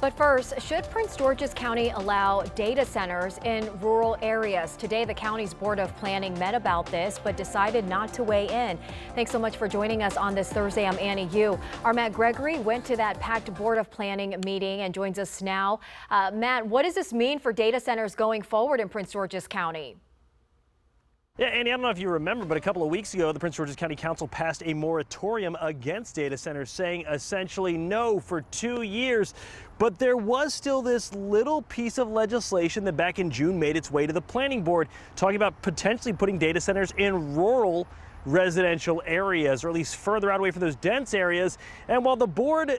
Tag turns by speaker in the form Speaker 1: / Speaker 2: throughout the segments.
Speaker 1: But first, should Prince George's County allow data centers in rural areas? Today, the county's Board of Planning met about this, but decided not to weigh in. Thanks so much for joining us on this Thursday. I'm Annie Yu. Our Matt Gregory went to that packed Board of Planning meeting and joins us now. Matt, what does this mean for data centers going forward in Prince George's County?
Speaker 2: Yeah, Andy, I don't know if you remember, but a couple of weeks ago, the Prince George's County Council passed a moratorium against data centers, saying essentially no for 2 years. But there was still this little piece of legislation that back in June made its way to the planning board, talking about potentially putting data centers in rural residential areas, or at least further out away from those dense areas. And while the board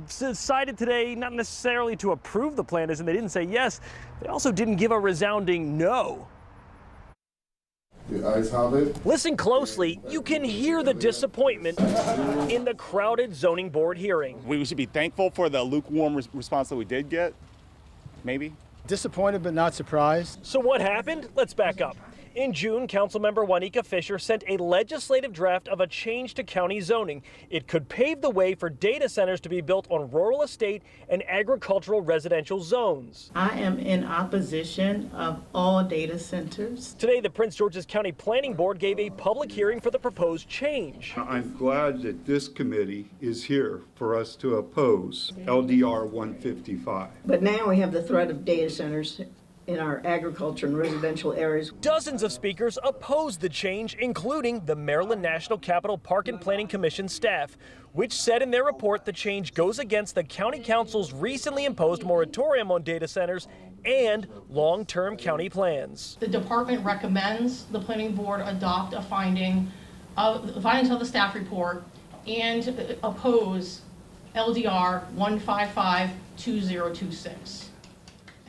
Speaker 2: decided today not necessarily to approve the plan, as in they didn't say yes, they also didn't give a resounding no.
Speaker 3: The ayes have it.
Speaker 2: Listen closely. You can hear the disappointment in the crowded zoning board hearing.
Speaker 4: We should be thankful for the lukewarm response that we did get, maybe.
Speaker 5: Disappointed but not surprised.
Speaker 2: So what happened? Let's back up. In June, Councilmember Juanica Fisher sent a legislative draft of a change to county zoning. It could pave the way for data centers to be built on rural estate and agricultural residential zones.
Speaker 6: I am in opposition of all data centers.
Speaker 2: Today, the Prince George's County Planning Board gave a public hearing for the proposed change.
Speaker 7: I'm glad that this committee is here for us to oppose LDR 155.
Speaker 6: But now we have the threat of data centers in our agriculture and residential areas.
Speaker 2: Dozens of speakers opposed the change, including the Maryland National Capital Park and Planning Commission staff, which said in their report the change goes against the county council's recently imposed moratorium on data centers and long-term county plans.
Speaker 8: The department recommends the planning board adopt a findings of the staff report and oppose LDR 155-2026.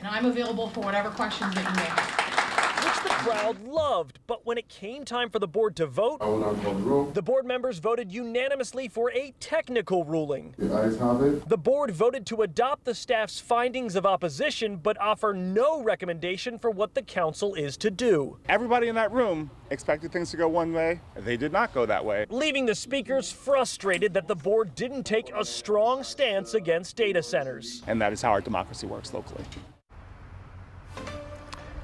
Speaker 8: And I'm available for whatever questions that you may have.
Speaker 2: Which the crowd loved, but when it came time for the board to vote,
Speaker 3: I will not call the roll.
Speaker 2: the board members voted unanimously for a technical ruling.
Speaker 3: The ayes have it.
Speaker 2: The board voted to adopt the staff's findings of opposition, but offer no recommendation for what the council is to do.
Speaker 4: Everybody in that room expected things to go one way. They did not go that way.
Speaker 2: Leaving the speakers frustrated that the board didn't take a strong stance against data centers.
Speaker 4: And that is how our democracy works locally.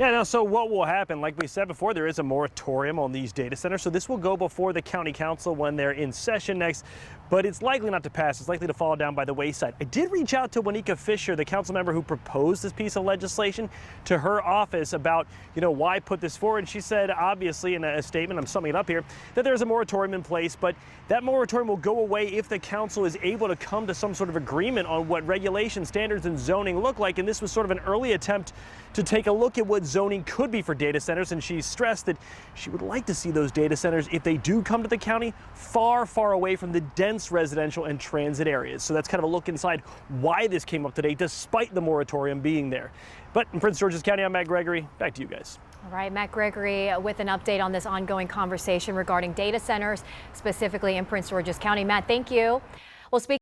Speaker 2: Yeah, now, so what will happen? Like we said before, there is a moratorium on these data centers, so this will go before the county council when they're in session next, but it's likely not to pass. It's likely to fall down by the wayside. I did reach out to Juanica Fisher, the council member who proposed this piece of legislation, to her office about, why put this forward. And she said, obviously, in a statement, I'm summing it up here, that there's a moratorium in place, but that moratorium will go away if the council is able to come to some sort of agreement on what regulation, standards, and zoning look like. And this was sort of an early attempt to take a look at what zoning could be for data centers, and she stressed that she would like to see those data centers, if they do come to the county, far, far away from the dense residential and transit areas. So that's kind of a look inside why this came up today, despite the moratorium being there. But in Prince George's County, I'm Matt Gregory. Back to you guys.
Speaker 1: All right, Matt Gregory with an update on this ongoing conversation regarding data centers, specifically in Prince George's County. Matt, thank you. Well, speaking